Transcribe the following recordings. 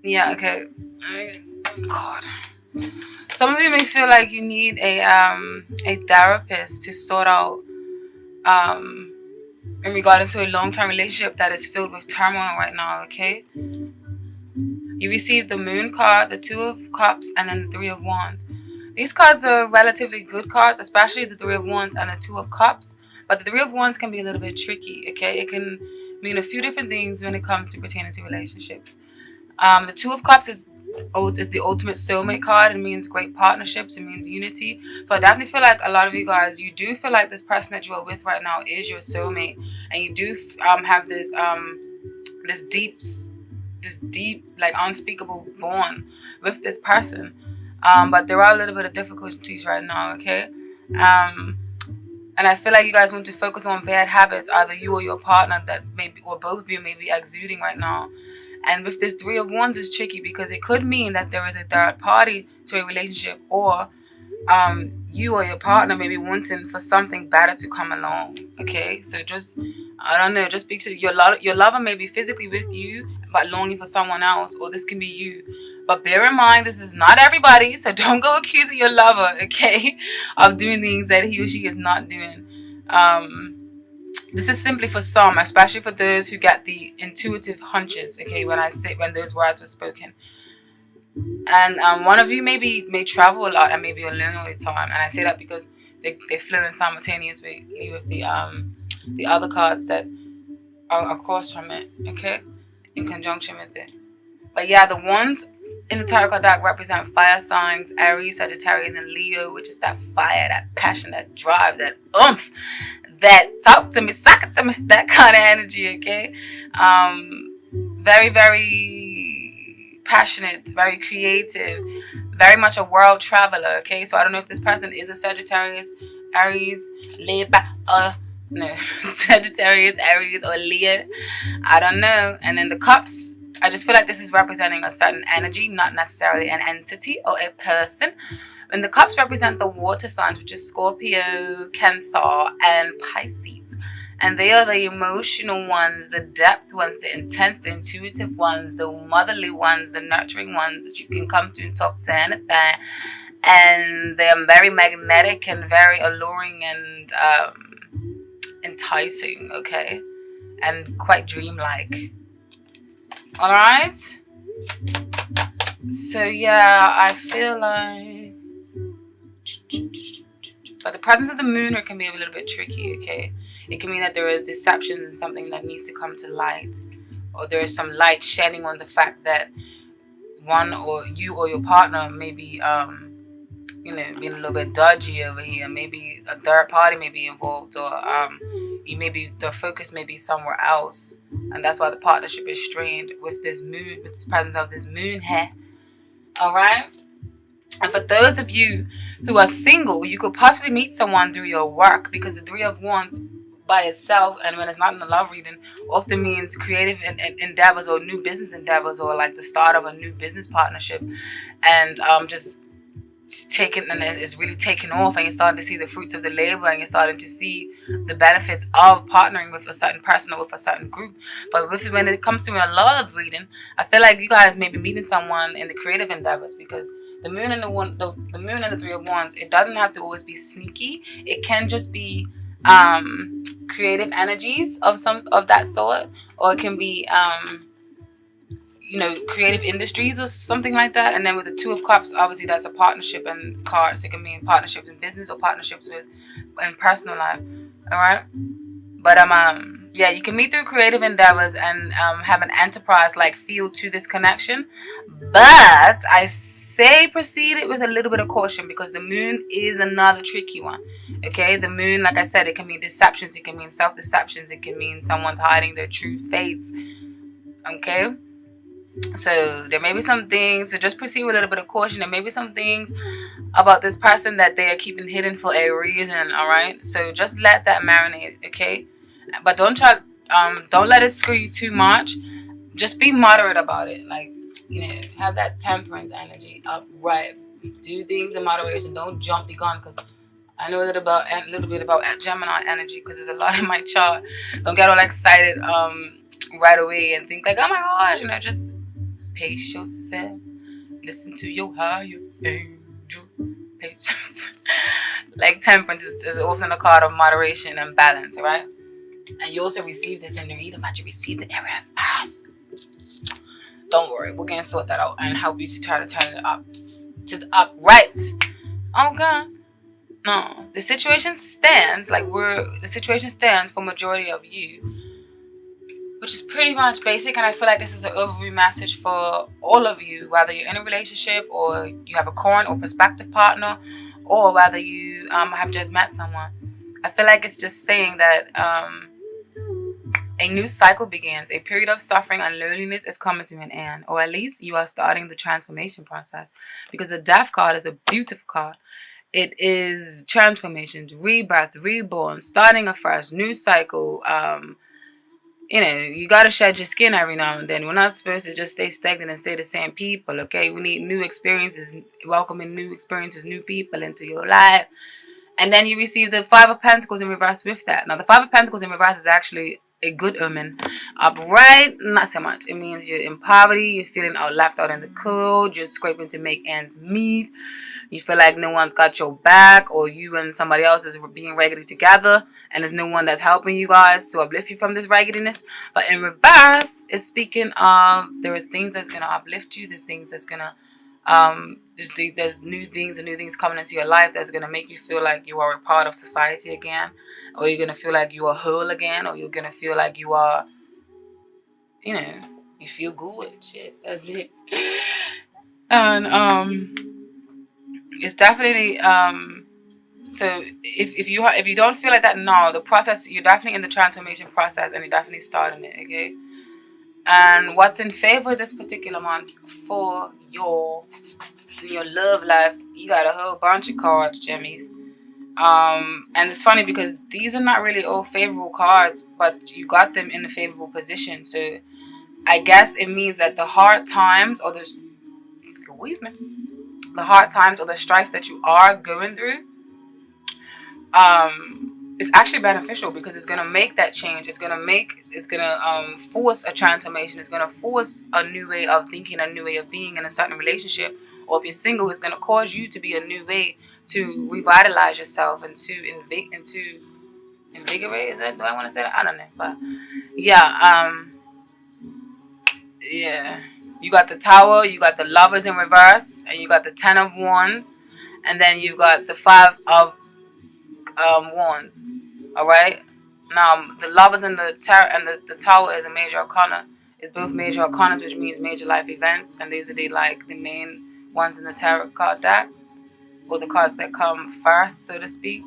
Yeah, okay. God. Some of you may feel like you need a therapist to sort out um in regard to a long-term relationship that is filled with turmoil right now, okay? You receive the Moon card, the Two of Cups, and then the Three of Wands. These cards are relatively good cards, especially the Three of Wands and the Two of Cups. But the Three of Wands can be a little bit tricky, okay? It can mean a few different things when it comes to pertaining to relationships. The Two of Cups is the ultimate soulmate card. It means great partnerships. It means unity. So I definitely feel like a lot of you guys, you do feel like this person that you are with right now is your soulmate, and you do have this deep, like unspeakable bond with this person. But there are a little bit of difficulties right now. Okay. And I feel like you guys want to focus on bad habits, either you or your partner, that maybe, or both of you may be exuding right now. And with this Three of Wands is tricky because it could mean that there is a third party to a relationship, or you or your partner may be wanting for something better to come along. Okay, so just, I don't know, just because your lover may be physically with you but longing for someone else, or this can be you. But bear in mind, this is not everybody, so don't go accusing your lover, okay, of doing things that he or she is not doing. This is simply for some, especially for those who get the intuitive hunches, okay, when those words were spoken. And one of you may travel a lot and may be alone all the time. And I say that because they flow in simultaneously with the other cards that are across from it, okay, in conjunction with it. But yeah, the ones in the tarot card deck represent fire signs: Aries, Sagittarius, and Leo, which is that fire, that passion, that drive, that oomph, that talk to me, suck it to me, that kind of energy, okay? Very, very passionate, very creative, very much a world traveler, okay? So I don't know if this person is a Sagittarius, Aries, Leo, no, Sagittarius, Aries, or Leo. I don't know. And then the cups, I just feel like this is representing a certain energy, not necessarily an entity or a person. And the cups represent the water signs, which is Scorpio, Cancer, and Pisces. And they are the emotional ones, the depth ones, the intense, the intuitive ones, the motherly ones, the nurturing ones that you can come to and talk to anything. And they are very magnetic and very alluring and enticing, okay? And quite dreamlike. Alright? So yeah, I feel like, but the presence of the moon can be a little bit tricky, okay? It can mean that there is deception and something that needs to come to light, or there is some light shedding on the fact that one or you or your partner may be being a little bit dodgy over here. Maybe a third party may be involved, or the focus may be somewhere else, and that's why the partnership is strained with this moon, with this presence of this moon here. All right. And for those of you who are single, you could possibly meet someone through your work, because the Three of Wands by itself, and when it's not in the love reading, often means creative endeavors or new business endeavors, or like the start of a new business partnership, and just taken, and it's really taken off, and you're starting to see the fruits of the labor, and you're starting to see the benefits of partnering with a certain person or with a certain group. But when it comes to a love reading, I feel like you guys may be meeting someone in the creative endeavors, because the moon and the moon and the Three of Wands, it doesn't have to always be sneaky. It can just be creative energies of that sort, or it can be creative industries or something like that. And then with the Two of Cups, obviously that's a partnership and cards. So it can mean partnerships in business or partnerships in personal life. All right. But yeah, you can meet through creative endeavors and have an enterprise-like feel to this connection. But I say proceed it with a little bit of caution, because the moon is another tricky one. Okay, the moon, like I said, it can mean deceptions, it can mean self-deceptions, it can mean someone's hiding their true fates. Okay, so there may be some things, so just proceed with a little bit of caution. There may be some things about this person that they are keeping hidden for a reason. All right, so just let that marinate. Okay, but don't let it screw you too much. Just be moderate about it. Like, have that temperance energy up, right? Do things in moderation. Don't jump the gun, because I know a little bit about Gemini energy, because there's a lot in my chart. Don't get all excited right away and think like, oh my gosh, just Pace yourself. Listen to your higher angel. Patience. Like temperance is often a card of moderation and balance, right? And you also receive this in the reading, but you receive the area of ask. Don't worry, we're gonna sort that out and help you to try to turn it up to the upright. Oh God. No. The situation stands for majority of you, which is pretty much basic, and I feel like this is an overview message for all of you, whether you're in a relationship or you have a current or prospective partner, or whether you have just met someone. I feel like it's just saying that a new cycle begins. A period of suffering and loneliness is coming to an end, or at least you are starting the transformation process, because the Death card is a beautiful card. It is transformations, rebirth, reborn, starting afresh, new cycle. You got to shed your skin every now and then. We're not supposed to just stay stagnant and stay the same people, okay? We need new experiences, welcoming new experiences, new people into your life. And then you receive the Five of Pentacles in reverse with that. Now, the Five of Pentacles in reverse is actually a good omen. Upright, not so much. It means you're in poverty, you're feeling left out in the cold, you're scraping to make ends meet. You feel like no one's got your back, or you and somebody else is being raggedy together, and there's no one that's helping you guys to uplift you from this raggediness. But in reverse, it's speaking of there is things that's going to uplift you. There's things that's going to there's new things and new things coming into your life that's going to make you feel like you are a part of society again, or you're going to feel like you are whole again, or you're going to feel like you are, you feel good. Shit, that's it. And it's definitely so if you don't feel like that now, the process, you're definitely in the transformation process, and you're definitely starting it, okay? And what's in favor this particular month for your love life, you got a whole bunch of cards, Jimmies. And it's funny because these are not really all favorable cards, but you got them in a favorable position. So I guess it means that the hard times or the hard times or the strife that you are going through is actually beneficial, because it's gonna make that change. It's gonna force a transformation. It's gonna force a new way of thinking, a new way of being in a certain relationship. Or if you're single, it's gonna cause you to be a new way to revitalize yourself and to invigorate. Is that, do I want to say that? I don't know, but yeah, yeah. You got the Tower, you got the Lovers in reverse, and you got the Ten of Wands, and then you got the Five of Wands. All right. Now the Lovers and the Tower is a major arcana. It's both major arcanas, which means major life events, and these are the main ones in the tarot card deck, or the cards that come first, so to speak.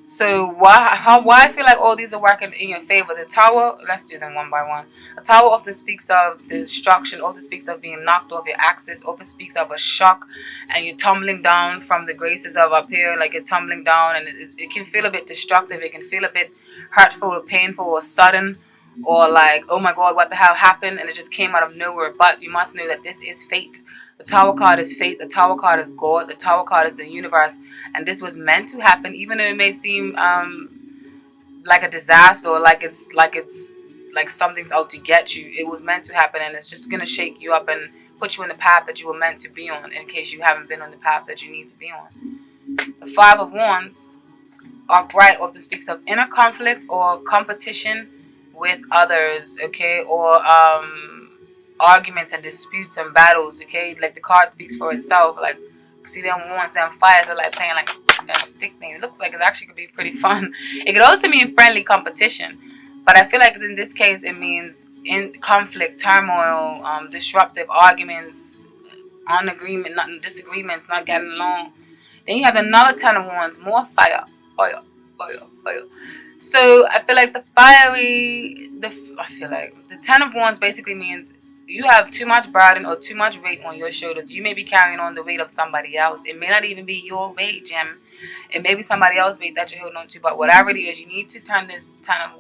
So why I feel like all these are working in your favor. The Tower, let's do them one by one. The Tower often speaks of destruction, often speaks of being knocked off your axis, often speaks of a shock, and you're tumbling down from the graces of up here, like you're tumbling down, and it can feel a bit destructive. It can feel a bit hurtful or painful or sudden, or like, oh my God, what the hell happened? And it just came out of nowhere. But you must know that this is fate. The Tower card is fate. The Tower card is God. The Tower card is the universe. And this was meant to happen, even though it may seem like a disaster, or like it's like something's out to get you. It was meant to happen, and it's just going to shake you up and put you in the path that you were meant to be on, in case you haven't been on the path that you need to be on. The Five of Wands are bright, often speaks of inner conflict or competition with others, okay, or arguments and disputes and battles, okay? Like the card speaks for itself. Like, see them wands and fires are like playing like that stick thing. It looks like it actually could be pretty fun. It could also mean friendly competition, but I feel like in this case it means in conflict, turmoil, disruptive arguments, disagreements, not getting along. Then you have another Ten of Wands, more fire. So I feel like the Ten of Wands basically means you have too much burden or too much weight on your shoulders. You may be carrying on the weight of somebody else. It may not even be your weight, Jim. It may be somebody else's weight that you're holding on to. But whatever it is, you need to turn this Ten of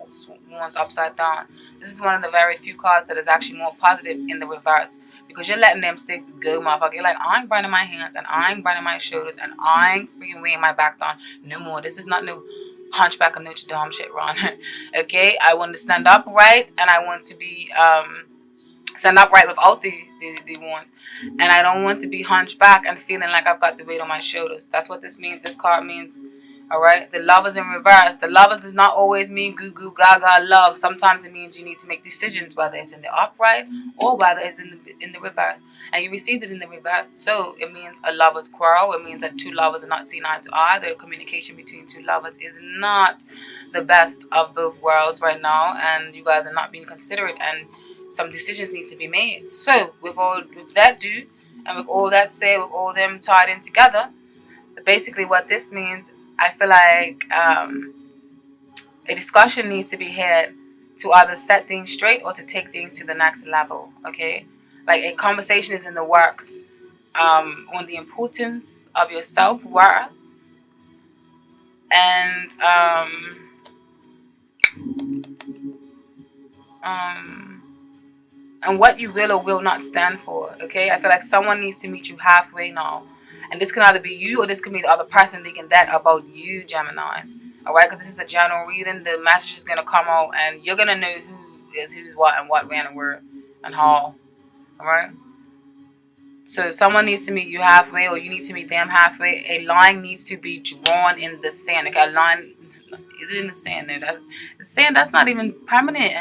Wands upside down. This is one of the very few cards that is actually more positive in the reverse, because you're letting them sticks go, motherfucker. You're like, I ain't burning my hands, and I ain't burning my shoulders, and I ain't freaking weighing my back down no more. This is not no Hunchback of Notre Dame shit, Ron. Okay, I want to stand upright, and I want to be stand upright without the wants, and I don't want to be hunchback and feeling like I've got the weight on my shoulders. That's what this means. This card means. All right, the lovers in reverse. The lovers does not always mean goo goo gaga love. Sometimes it means you need to make decisions, whether it's in the upright or whether it's in the reverse. And you received it in the reverse, so it means a lover's quarrel. It means that two lovers are not seen eye to eye. The communication between two lovers is not the best of both worlds right now, and you guys are not being considerate, and some decisions need to be made. So with that due, and with all that said, with all them tied in together, basically what this means, I feel like a discussion needs to be had to either set things straight or to take things to the next level. Okay, like a conversation is in the works on the importance of your self-worth and what you will or will not stand for. Okay, I feel like someone needs to meet you halfway now. And this can either be you or this can be the other person thinking that about you, Geminis. Alright, because this is a general reading. The message is going to come out and you're going to know who is who's what and what, when, and where, and how. Alright? So someone needs to meet you halfway or you need to meet them halfway. A line needs to be drawn in the sand. Okay, a line... Is it in the sand? No, that's the sand. That's not even permanent.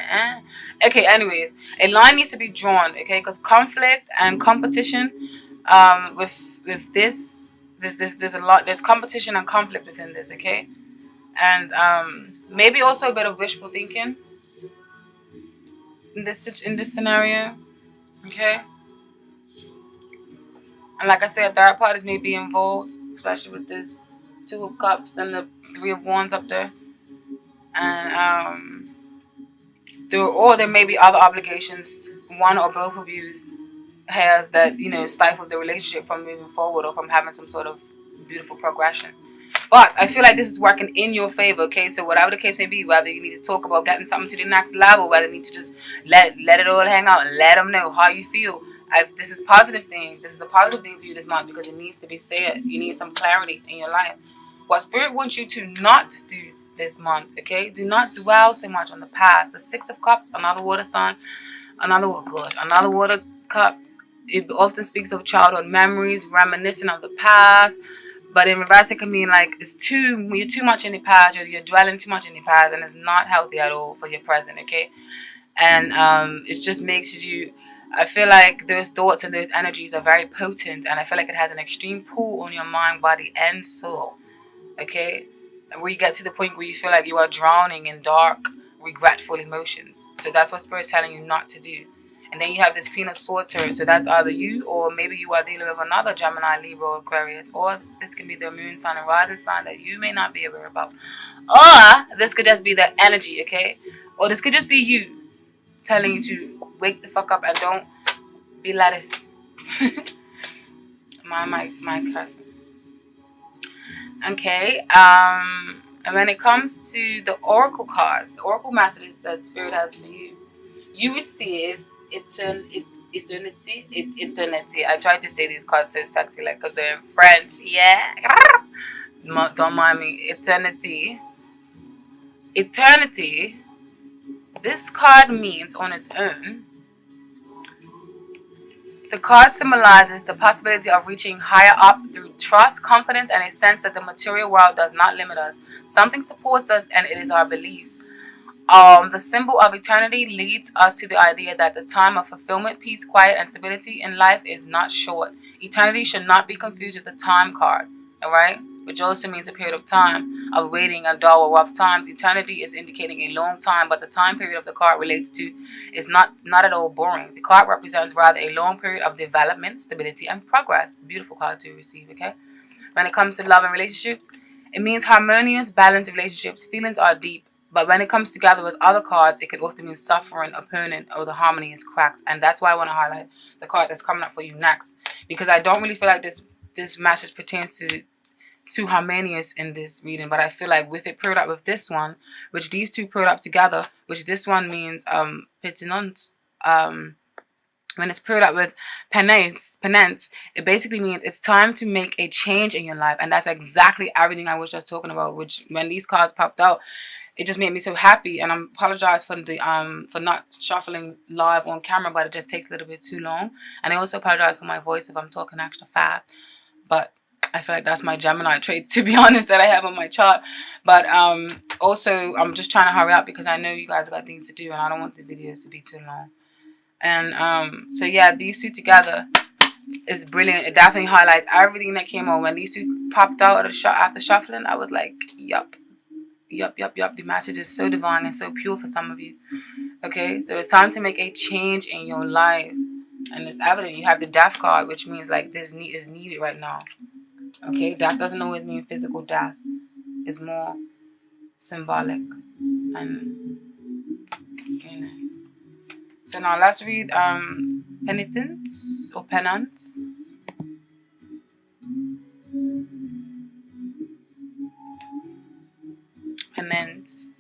Okay, anyways, a line needs to be drawn. Okay, because conflict and competition, with this, there's a lot. There's competition and conflict within this. Okay, and maybe also a bit of wishful thinking in this scenario. Okay, and like I said, third parties may be involved, especially with this Two of Cups and the Three of Wands up there. And there may be other obligations one or both of you has that stifles the relationship from moving forward or from having some sort of beautiful progression. But I feel like this is working in your favor. Okay, so whatever the case may be, whether you need to talk about getting something to the next level, whether you need to just let it all hang out and let them know how you feel. This is positive thing. This is a positive thing for you this month because it needs to be said. You need some clarity in your life. What Spirit wants you to not do this month, okay? Do not dwell so much on the past. The Six of Cups, another water sign, another water cup. It often speaks of childhood memories, reminiscing of the past. But in reverse, it can mean like you're too much in the past. You're dwelling too much in the past, and it's not healthy at all for your present, okay? And it just makes you. I feel like those thoughts and those energies are very potent, and I feel like it has an extreme pull on your mind, body, and soul. Okay, where you get to the point where you feel like you are drowning in dark, regretful emotions. So that's what Spirit's telling you not to do. And then you have this Queen of Swords here. So that's either you or maybe you are dealing with another Gemini, Libra, or Aquarius. Or this can be their moon sign and rising sign that you may not be aware about. Or this could just be their energy, okay? Or this could just be you telling you to wake the fuck up and don't be lettuce. my cousin. Okay, and when it comes to the oracle cards, the oracle messages that Spirit has for you, you receive eternity. I tried to say these cards so sexy, like, because they're in French. Yeah, don't mind me. Eternity. This card means on its own. The card symbolizes the possibility of reaching higher up through trust, confidence, and a sense that the material world does not limit us. Something supports us, and it is our beliefs. The symbol of eternity leads us to the idea that the time of fulfillment, peace, quiet, and stability in life is not short. Eternity should not be confused with the time card, all right? Which also means a period of time of waiting and dull or rough times. Eternity is indicating a long time, but the time period of the card relates to is not at all boring. The card represents rather a long period of development, stability, and progress. Beautiful card to receive, okay? When it comes to love and relationships, it means harmonious, balanced relationships. Feelings are deep, but when it comes together with other cards, it could often mean suffering, opponent, or the harmony is cracked. And that's why I want to highlight the card that's coming up for you next, because I don't really feel like this message pertains to harmonious in this reading, but I feel like with it paired up with this one, which these two paired up together, which this one means pertinence, When it's paired up with penance, it basically means it's time to make a change in your life. And that's exactly everything I was just talking about, which when these cards popped out, it just made me so happy. And I apologize for the for not shuffling live on camera, but it just takes a little bit too long. And I also apologize for my voice if I'm talking extra fast. But I feel like that's my Gemini trait, to be honest, that I have on my chart. But also, I'm just trying to hurry up because I know you guys got things to do and I don't want the videos to be too long. And so yeah, these two together is brilliant. It definitely highlights everything that came on. When these two popped out of the shot after shuffling, I was like, yup. The message is so divine and so pure for some of you. Okay, so it's time to make a change in your life. And it's evident. You have the death card, which means like this is needed right now. Okay, death doesn't always mean physical death. It's more symbolic. And you know. So now let's read penitence or penance. Penance.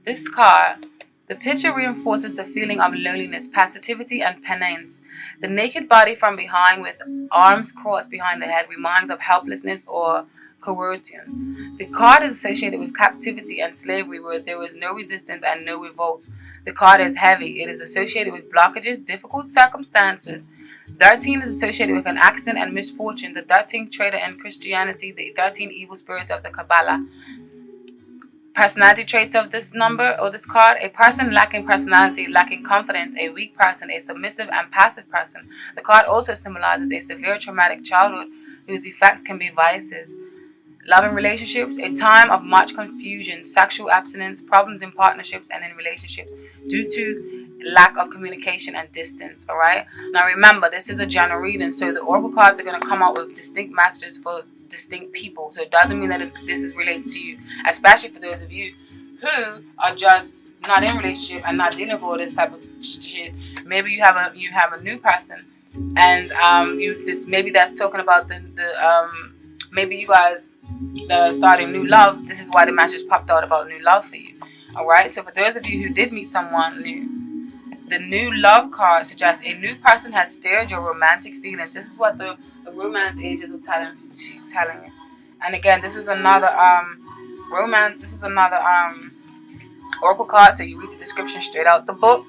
This card, the picture reinforces the feeling of loneliness, passivity, and penance. The naked body from behind with arms crossed behind the head reminds of helplessness or coercion. The card is associated with captivity and slavery where there is no resistance and no revolt. The card is heavy. It is associated with blockages, difficult circumstances. 13 is associated with an accident and misfortune. The 13th traitor in Christianity, the 13 evil spirits of the Kabbalah. Personality traits of this number or this card: a person lacking personality, lacking confidence, a weak person, a submissive and passive person. The card also symbolizes a severe traumatic childhood whose effects can be vices. Loving relationships, a time of much confusion, sexual abstinence, problems in partnerships and in relationships due to lack of communication and distance. All right. Now remember, this is a general reading, so the oracle cards are going to come out with distinct messages for distinct people. So it doesn't mean that this is related to you, especially for those of you who are just not in a relationship and not dealing with all this type of shit. Maybe you have a new person, and maybe that's talking about the maybe you guys that are starting new love. This is why the message popped out about new love for you. All right. So for those of you who did meet someone new, the new love card suggests a new person has stirred your romantic feelings. This is what the romance angels are telling you. And again, this is another romance. This is another oracle card. So you read the description straight out the book,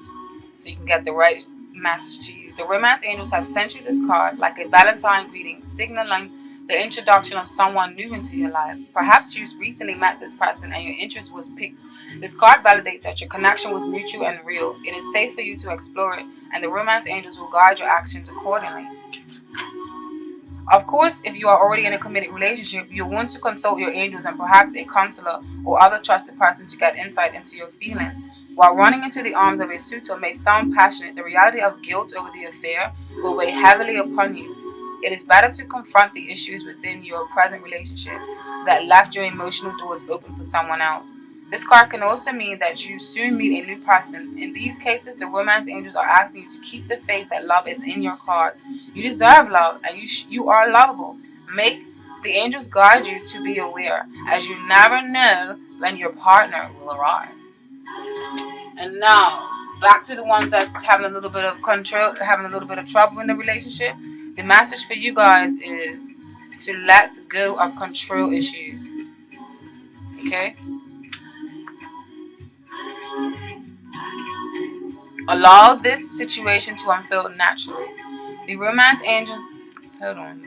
so you can get the right message to you. The romance angels have sent you this card like a Valentine greeting, signaling the introduction of someone new into your life. Perhaps you recently met this person and your interest was piqued. This card validates that your connection was mutual and real. It is safe for you to explore it, and the romance angels will guide your actions accordingly. Of course, if you are already in a committed relationship, you'll want to consult your angels and perhaps a counselor or other trusted person to get insight into your feelings. While running into the arms of a suitor may sound passionate, the reality of guilt over the affair will weigh heavily upon you. It is better to confront the issues within your present relationship that left your emotional doors open for someone else. This card can also mean that you soon meet a new person. In these cases, the romance angels are asking you to keep the faith that love is in your cards. You deserve love, and you are lovable. Make the angels guide you to be aware, as you never know when your partner will arrive. And now, back to the ones that's having a little bit of control, having a little bit of trouble in the relationship. The message for you guys is to let go of control issues. Okay? Allow this situation to unfold naturally. The romance angels, hold on.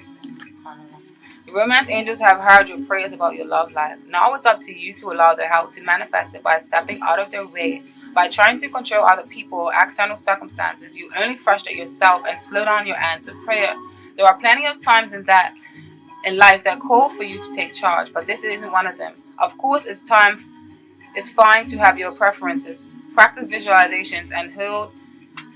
The romance angels have heard your prayers about your love life. Now it's up to you to allow their help to manifest it by stepping out of their way. By trying to control other people or external circumstances, you only frustrate yourself and slow down your answered prayer. There are plenty of times in life that call for you to take charge, but this isn't one of them. Of course, it's fine to have your preferences. Practice visualizations and hold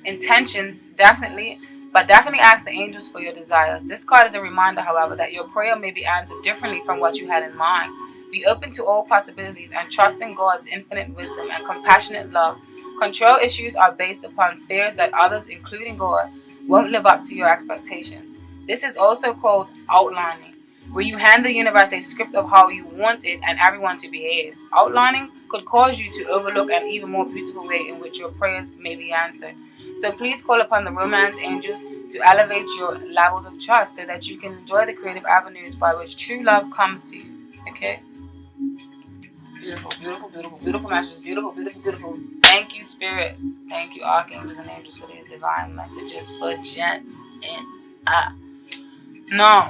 intentions, definitely ask the angels for your desires. This card is a reminder, however, that your prayer may be answered differently from what you had in mind. Be open to all possibilities and trust in God's infinite wisdom and compassionate love. Control issues are based upon fears that others, including God, won't live up to your expectations. This is also called outlining, where you hand the universe a script of how you want it and everyone to behave. Outlining could cause you to overlook an even more beautiful way in which your prayers may be answered. So please call upon the romance angels to elevate your levels of trust so that you can enjoy the creative avenues by which true love comes to you. Okay? Beautiful, beautiful, beautiful, beautiful messages. Beautiful, beautiful, beautiful. Thank you, Spirit. Thank you, Archangels and Angels, for these divine messages for Jen and No.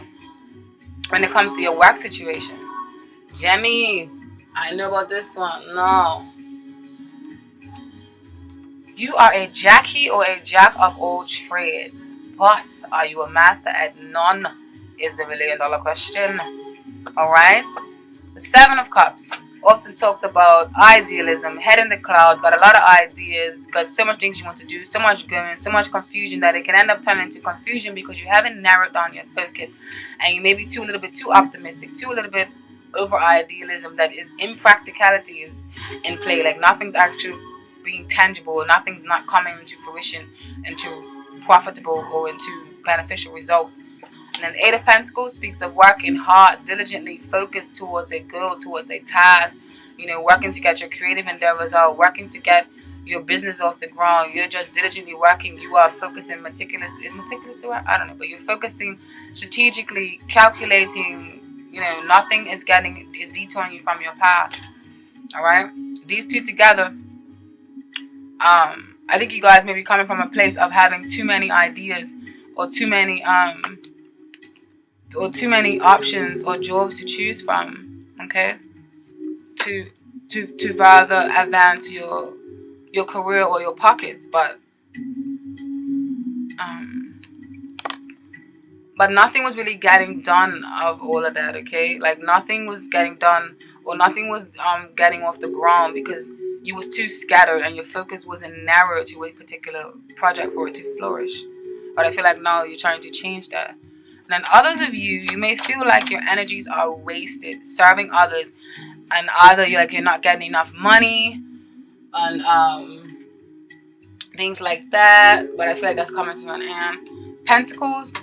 When it comes to your work situation, Gemmies, I know about this one. No. You are a Jackie or a Jack of all trades, but are you a master at none? Is the $1 million question. Alright? The Seven of Cups often talks about idealism, head in the clouds, got a lot of ideas, got so much things you want to do, so much going, so much confusion that it can end up turning into confusion because you haven't narrowed down your focus and you may be a little bit too optimistic, a little bit over idealism that is impracticality is in play. Like nothing's actually being tangible, nothing's not coming into fruition, into profitable or into beneficial results. And then the Eight of Pentacles speaks of working hard, diligently focused towards a goal, towards a task, working to get your creative endeavors out, working to get your business off the ground. You're just diligently working. You are focusing meticulous. Is meticulous the word? I don't know. But you're focusing strategically, calculating. Nothing is detouring you from your path. All right? These two together, I think you guys may be coming from a place of having too many ideas or too many options or jobs to choose from, okay, to rather advance your career or your pockets, but nothing was really getting done of all of that, okay? Like nothing was getting done or nothing was getting off the ground because you was too scattered and your focus wasn't narrow to a particular project for it to flourish. But I feel like now you're trying to change that. And then others of you may feel like your energies are wasted serving others, and either you're not getting enough money and things like that. But I feel like that's coming to an end. Pentacles.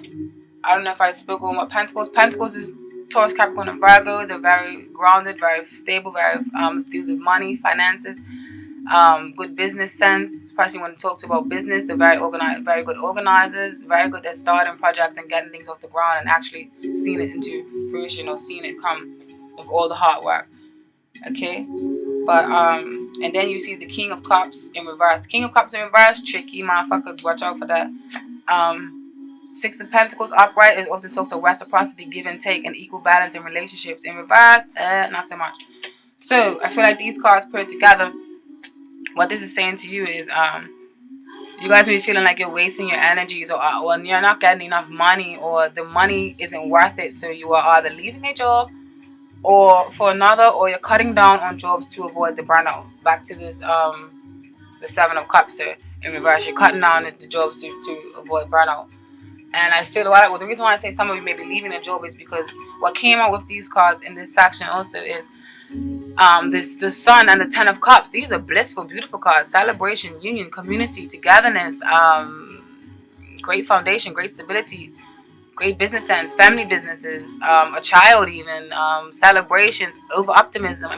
I don't know if I spoke on what Pentacles. Pentacles is Taurus, Capricorn, and Virgo. They're very grounded, very stable, very deals with money, finances. Good business sense, especially when it talks about business. They're very organized, very good organizers, very good at starting projects and getting things off the ground and actually seeing it into fruition or seeing it come with all the hard work. Okay, but and then you see the King of Cups in reverse. King of Cups in reverse, tricky motherfuckers. Watch out for that. Six of Pentacles upright, it often talks of reciprocity, give and take, and equal balance in relationships. In reverse, not so much. So I feel like these cards put together, what this is saying to you is you guys may be feeling like you're wasting your energies or you're not getting enough money or the money isn't worth it. So you are either leaving a job or for another, or you're cutting down on jobs to avoid the burnout. Back to this the Seven of Cups. So in reverse, you're cutting down the jobs to avoid burnout. And I feel the reason why I say some of you may be leaving a job is because what came out with these cards in this section also is the Sun and the Ten of Cups. These are blissful, beautiful cards. Celebration, union, community, togetherness, great foundation, great stability, great business sense, family businesses, a child even, celebrations, optimism,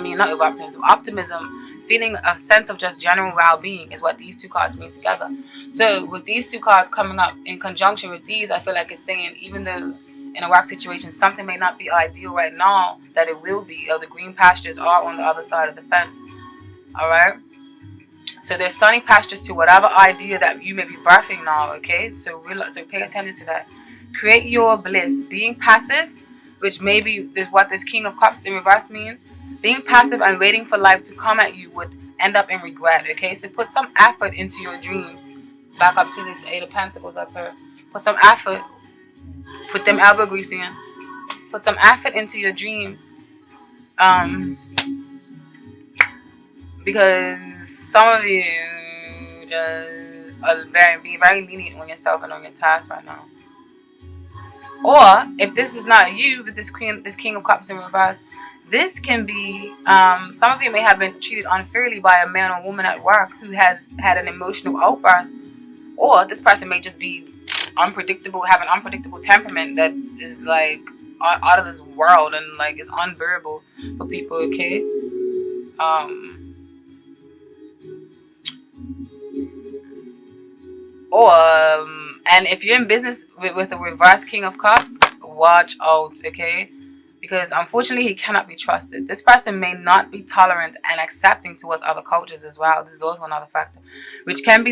feeling a sense of just general well-being is what these two cards mean together. So with these two cards coming up in conjunction with these, I feel like it's saying even though in a work situation something may not be ideal right now, that it will be, or the green pastures are on the other side of the fence. Alright? So there's sunny pastures to whatever idea that you may be birthing now, okay? So pay attention to that. Create your bliss. Being passive, which maybe is what this King of Cups in reverse means. Being passive and waiting for life to come at you would end up in regret, okay? So put some effort into your dreams. Back up to this Eight of Pentacles up here. Put some effort. Put them elbow grease in. Put some effort into your dreams. Because some of you just are be very lenient on yourself and on your tasks right now. Or if this is not you, but this King of Cups in reverse, this can be some of you may have been treated unfairly by a man or woman at work who has had an emotional outburst, or this person may just be unpredictable, have an unpredictable temperament that is like out of this world and like is unbearable for people. Okay, Or and if you're in business with a reverse King of Cups, watch out, okay? Because unfortunately he cannot be trusted. This person may not be tolerant and accepting towards other cultures as well. This is also another factor, which can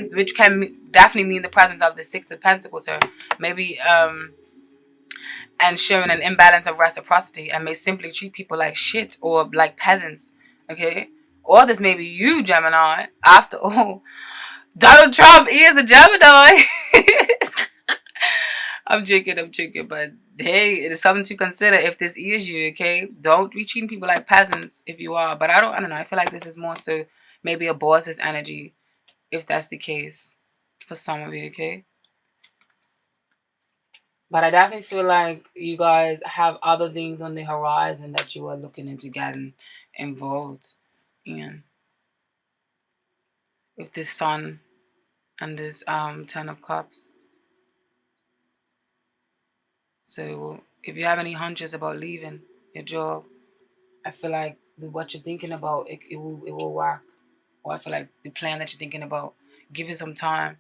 definitely mean the presence of the Six of Pentacles, or maybe and showing an imbalance of reciprocity, and may simply treat people like shit or like peasants, okay? Or this may be you, Gemini. After all, Donald Trump is a Gemini. I'm joking, but hey, it is something to consider if this is you, okay? Don't be treating people like peasants if you are. But I don't know. I feel like this is more so maybe a boss's energy, if that's the case for some of you, okay? But I definitely feel like you guys have other things on the horizon that you are looking into getting involved in. With this Sun and this Ten of Cups. So if you have any hunches about leaving your job, I feel like what you're thinking about, it will work. Or I feel like the plan that you're thinking about, give it some time,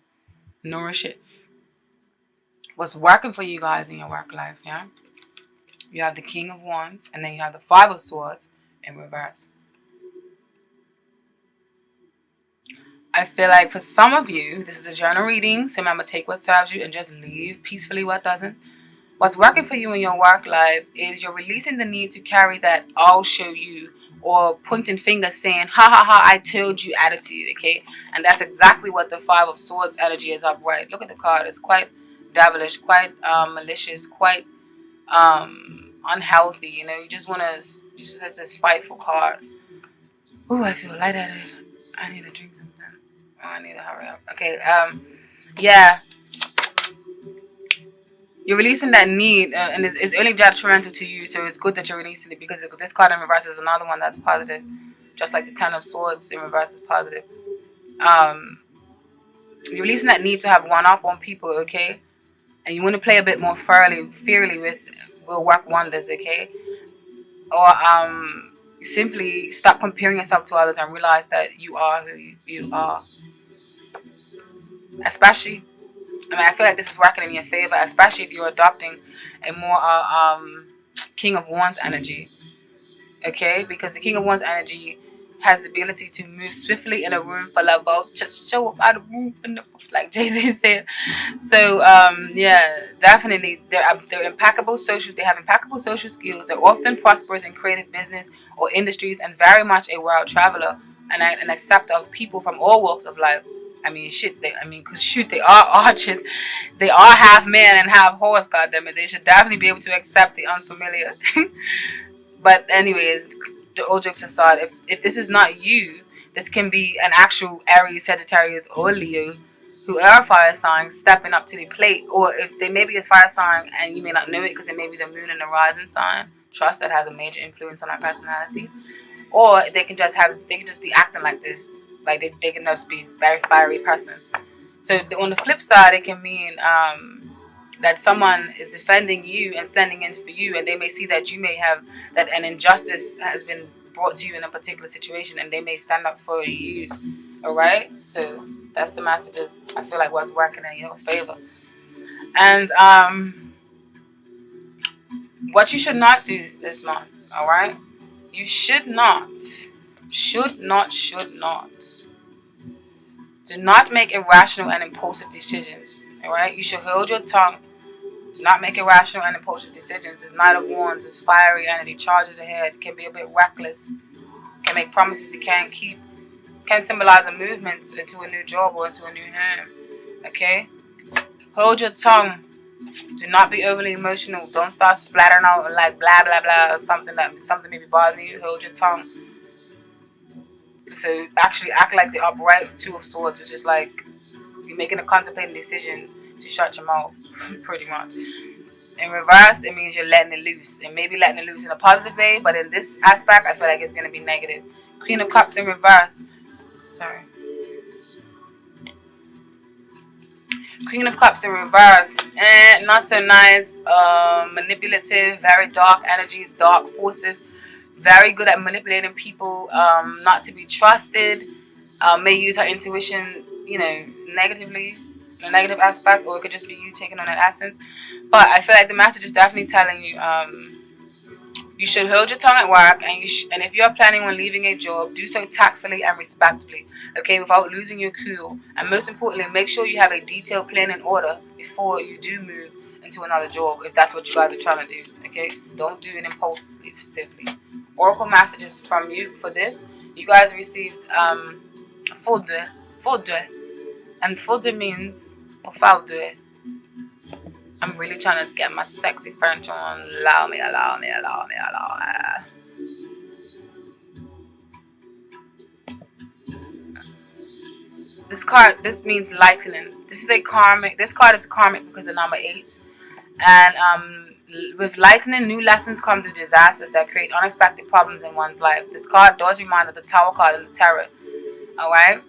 nourish it. What's working for you guys in your work life, yeah? You have the King of Wands, and then you have the Five of Swords in reverse. I feel like for some of you, this is a journal reading, so remember, take what serves you and just leave peacefully what doesn't. What's working for you in your work life is you're releasing the need to carry that "I'll show you" or pointing fingers saying "ha ha ha, I told you" attitude, okay? And that's exactly what the Five of Swords energy is upright. Look at the card. It's quite devilish, quite malicious, quite unhealthy. You know, you just want to. It's just a spiteful card. Ooh, I feel lightheaded. I need to drink something. Oh, I need to hurry up. Okay. Yeah. You're releasing that need, and it's only detrimental to you, so it's good that you're releasing it, because this card in reverse is another one that's positive, just like the Ten of Swords in reverse is positive. You're releasing that need to have one up on people, okay? And you want to play a bit more fairly with will work wonders, okay? Or simply stop comparing yourself to others and realize that you are who you are. Especially, I feel like this is working in your favor, especially if you're adopting a more King of Wands energy, okay? Because the King of Wands energy has the ability to move swiftly in a room full of both. Just show up out of the room, like Jay-Z said. So yeah, definitely they're impeccable social. They have impeccable social skills. They're often prosperous in creative business or industries, and very much a world traveler and an acceptor of people from all walks of life. They are archers. They are half man and half horse, goddammit. They should definitely be able to accept the unfamiliar. But anyways, the old jokes aside, if this is not you, this can be an actual Aries, Sagittarius, or Leo who are fire signs stepping up to the plate. Or if they maybe is fire sign and you may not know it because it may be the moon and the rising sign. Trust that has a major influence on our personalities. Or they can just be acting like this. Like they can just be very fiery person. So on the flip side, it can mean that someone is defending you and standing in for you, and they may see that you may have that an injustice has been brought to you in a particular situation, and they may stand up for you. All right, so that's the messages I feel like was working in your favor. And what you should not do this month, all right? You should not. Do not make irrational and impulsive decisions. All right, you should hold your tongue. Do not make irrational and impulsive decisions. It's Knight of Wands. It's fiery energy. Charges ahead. Can be a bit reckless. Can make promises you can't keep. Can symbolize a movement into a new job or into a new home. Okay? Hold your tongue. Do not be overly emotional. Don't start splattering out like blah blah blah or something may be bothering you. Hold your tongue. So actually act like the upright Two of Swords, which is like you're making a contemplating decision to shut your mouth, pretty much. In reverse, it means you're letting it loose, and maybe letting it loose in a positive way, but in this aspect, I feel like it's going to be negative. Queen of Cups in reverse. Sorry. Queen of Cups in reverse. Not so nice. Manipulative, very dark energies, dark forces. Very good at manipulating people, not to be trusted. May use her intuition, negatively. a negative aspect, or it could just be you taking on that essence. But I feel like the message is definitely telling you, you should hold your tongue at work, and and if you're planning on leaving a job, do so tactfully and respectfully, okay, without losing your cool. And most importantly, make sure you have a detailed plan in order before you do move into another job, if that's what you guys are trying to do, okay? Don't do it impulsively. Oracle messages from you for this. You guys received folder, and folder means folder. I'm really trying to get my sexy French on. Allow me. This means lightning. This card is a karmic because of number 8. And with lightning, new lessons come through disasters that create unexpected problems in one's life. This card does remind of the Tower card in the Tarot. Alright?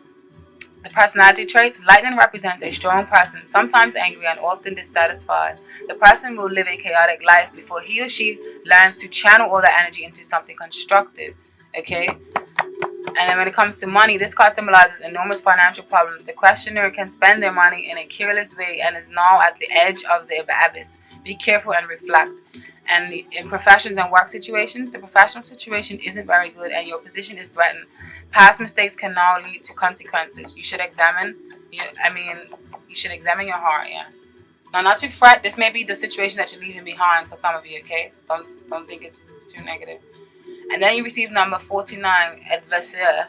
The personality traits. Lightning represents a strong person, sometimes angry and often dissatisfied. The person will live a chaotic life before he or she learns to channel all the energy into something constructive. Okay? And then when it comes to money, this card symbolizes enormous financial problems. The questioner can spend their money in a careless way and is now at the edge of the abyss. Be careful and reflect. And in professions and work situations, the professional situation isn't very good and your position is threatened. Past mistakes can now lead to consequences. You should examine your heart, yeah. Now, not to fret, this may be the situation that you're leaving behind for some of you, okay? Don't think it's too negative. And then you receive number 49, adversaire.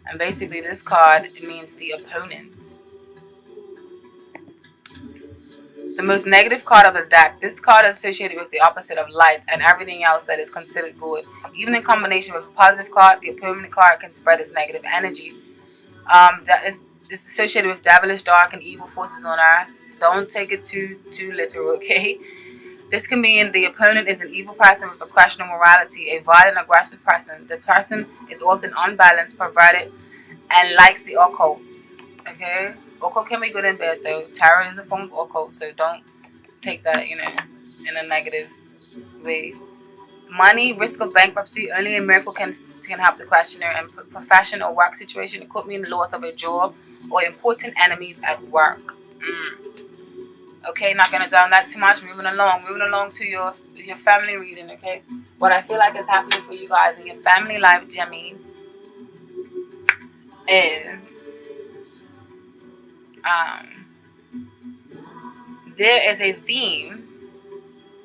And basically this card, it means the opponent. The most negative card of the deck. This card is associated with the opposite of light and everything else that is considered good. Even in combination with a positive card, the opponent card can spread its negative energy. It's associated with devilish, dark, and evil forces on earth. Don't take it too literal, okay? This can mean the opponent is an evil person with a questionable morality, a violent, aggressive person. The person is often unbalanced, perverted, and likes the occult, okay? Occult can be good and bad though. Tarot is a form of occult, so don't take that, in a negative way. Money, risk of bankruptcy. Only a miracle can help the questioner. And profession or work situation, it could mean the loss of a job or important enemies at work. Okay, not gonna down that too much. Moving along to your family reading. Okay, what I feel like is happening for you guys in your family life, Gemmies, is there is a theme,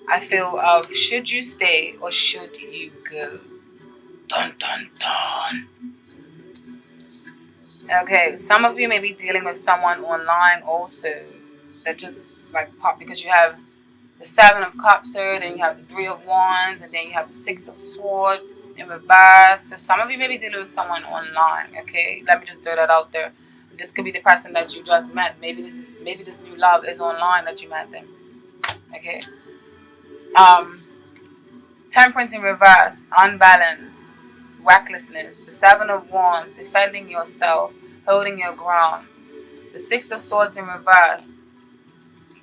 I feel, of should you stay or should you go? Dun dun dun. Okay, some of you may be dealing with someone online also that just like pop, because you have the 7 of Cups here, then you have the 3 of Wands, and then you have the 6 of Swords in reverse. So some of you may be dealing with someone online. Okay, let me just throw that out there. This could be the person that you just met. Maybe this new love is online that you met them. Okay. Temperance in reverse, unbalance, recklessness. The 7 of Wands, defending yourself, holding your ground. The 6 of Swords in reverse,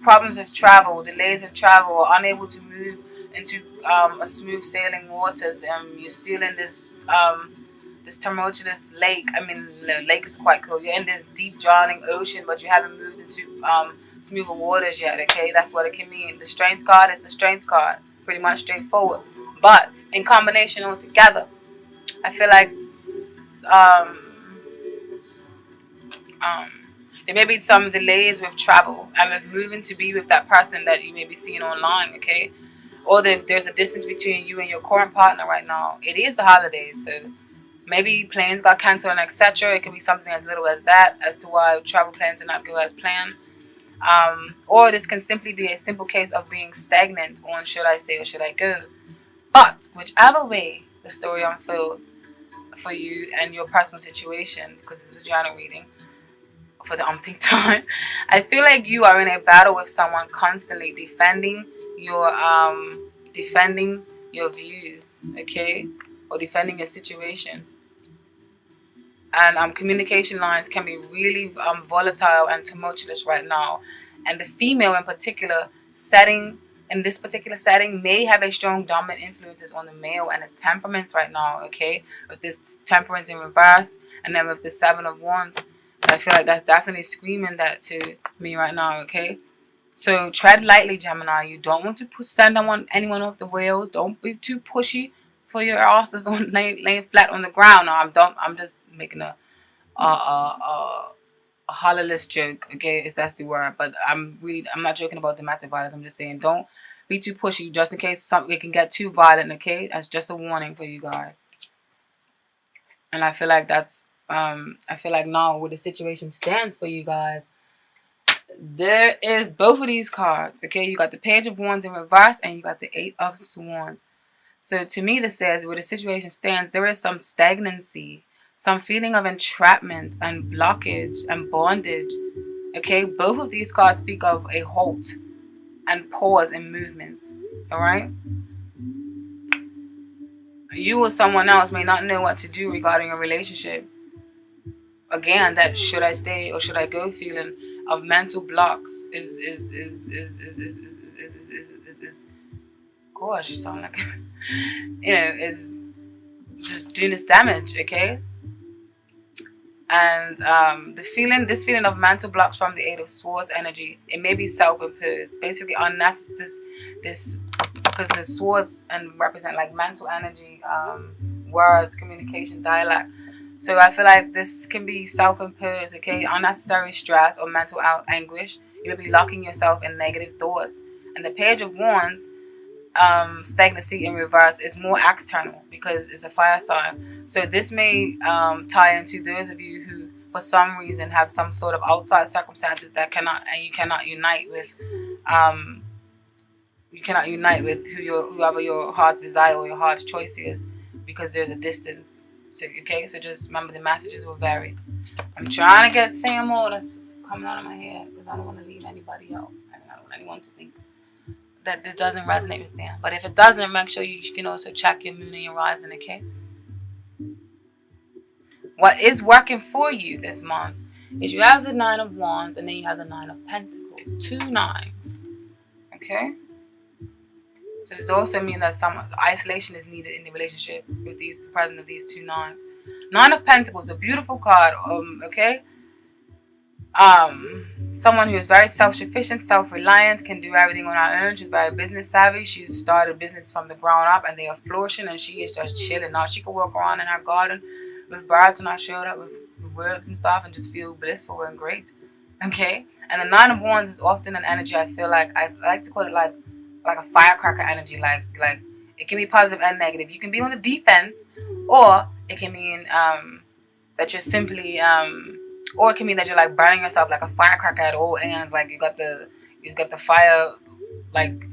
problems with travel, delays with travel, or unable to move into a smooth sailing waters. You're still in this tumultuous lake. I mean, the lake is quite cool. You're in this deep drowning ocean, but you haven't moved into smoother waters yet. Okay, that's what it can mean. The Strength card is the Strength card, pretty much straightforward. But in combination altogether, I feel like there may be some delays with travel and with moving to be with that person that you may be seeing online, okay? Or there's a distance between you and your current partner right now. It is the holidays, so maybe plans got canceled and etc. It could be something as little as that, as to why travel plans did not go as planned. Or this can simply be a simple case of being stagnant on should I stay or should I go. But whichever way the story unfolds for you and your personal situation, because this is a journal reading for the umpteenth time, I feel like you are in a battle with someone constantly defending your views, okay, or defending your situation. And communication lines can be really volatile and tumultuous right now. And the female in particular setting in this particular setting may have a strong dominant influences on the male and his temperaments right now, okay? With this temperance in reverse, and then with the 7 of Wands, I feel like that's definitely screaming that to me right now, okay? So tread lightly, Gemini. You don't want to send anyone off the rails. Don't be too pushy for your asses on laying flat on the ground. No, I'm just making a hollerless joke, okay, if that's the word. But I'm not joking about domestic violence. I'm just saying don't be too pushy, just in case it can get too violent, okay? That's just a warning for you guys. And I feel like that's I feel like now where the situation stands for you guys, there is both of these cards, okay? You got the Page of Wands in reverse and you got the 8 of Swords. So to me, this says where the situation stands, there is some stagnancy, some feeling of entrapment and blockage and bondage. Okay, both of these cards speak of a halt and pause in movement. All right, you or someone else may not know what to do regarding a relationship. Again, that should I stay or should I go feeling of mental blocks is gosh, you sound like is just doing this damage, okay? And this feeling of mental blocks from the 8 of Swords energy, it may be self-imposed, basically unnecessary. This because the swords and represent like mental energy, words, communication, dialect. So I feel like this can be self-imposed, okay? Unnecessary stress or mental anguish. You'll be locking yourself in negative thoughts. And the Page of Wands, stagnancy in reverse, is more external because it's a fire sign. So this may tie into those of you who for some reason have some sort of outside circumstances that you cannot unite with whoever your heart's desire or your heart's choice is, because there's a distance. So okay, so just remember the messages will vary. I'm trying to get saying more that's just coming out of my head because I don't want to leave anybody out. I don't want anyone to think that this doesn't resonate with them. But if it doesn't, make sure you can also check your moon and your rising, okay? What is working for you this month is you have the 9 of Wands and then you have the 9 of Pentacles. 2 nines. Okay? So this also means that some isolation is needed in the relationship with the presence of these 2 nines. 9 of Pentacles, a beautiful card, okay? Someone who is very self-sufficient, self-reliant, can do everything on her own. She's very business savvy. She's started a business from the ground up and they are flourishing and she is just chilling. Now she can walk around in her garden with birds on her shoulder, with herbs and stuff, and just feel blissful and great. Okay? And the 9 of Wands is often an energy, I feel like, I like to call it like a firecracker energy. Like it can be positive and negative. You can be on the defense, or it can mean that you're simply or it can mean that you're like burning yourself like a firecracker at all ends. Like you got the fire, like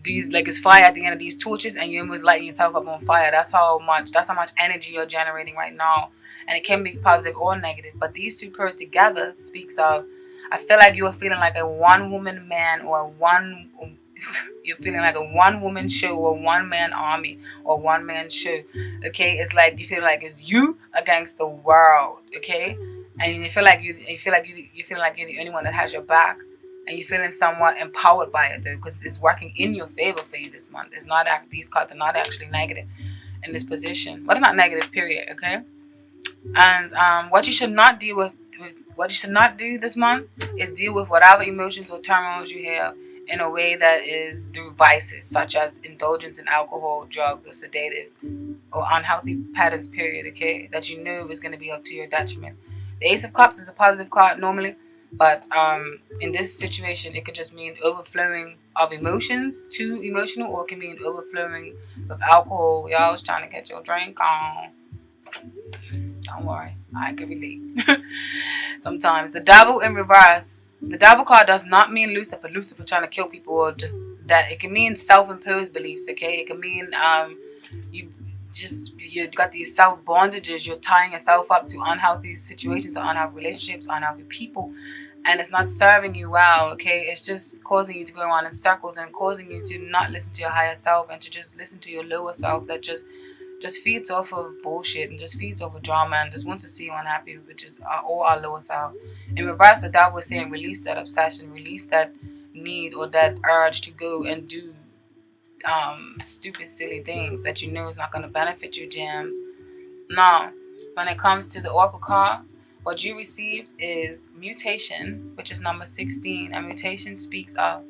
it's fire at the end of these torches, and you're almost lighting yourself up on fire. That's how much energy you're generating right now, and it can be positive or negative. But these two paired together speaks of, I feel like you are feeling like a one-woman man or you're feeling like a one-woman show or one-man army or one-man show. Okay, it's like you feel like it's you against the world. Okay, and you feel like you're the only one that has your back, and you're feeling somewhat empowered by it though, because it's working in your favor for you this month. It's not these cards are not actually negative in this position, but it's not negative. Period. Okay, and what you should not deal with. What you should not do this month is deal with whatever emotions or turmoils you have in a way that is through vices, such as indulgence in alcohol, drugs, or sedatives, or unhealthy patterns, period, okay? That you know is going to be up to your detriment. The Ace of Cups is a positive card normally, but in this situation, it could just mean overflowing of emotions, too emotional, or it can mean overflowing of alcohol. Y'all was trying to get your drink on. Don't worry, I can relate. Sometimes the Devil in reverse. The Devil card does not mean Lucifer trying to kill people, or just that. It can mean self-imposed beliefs. Okay, it can mean you got these self-bondages. You're tying yourself up to unhealthy situations, or unhealthy relationships, unhealthy people, and it's not serving you well. Okay, it's just causing you to go around in circles and causing you to not listen to your higher self and to just listen to your lower self that just feeds off of bullshit and just feeds off of drama and just wants to see you unhappy, which is all our lower selves. In reverse, the Devil is saying release that obsession, release that need or that urge to go and do stupid, silly things that you know is not going to benefit your gems. Now, when it comes to the oracle cards, what you received is mutation, which is number 16. And mutation speaks of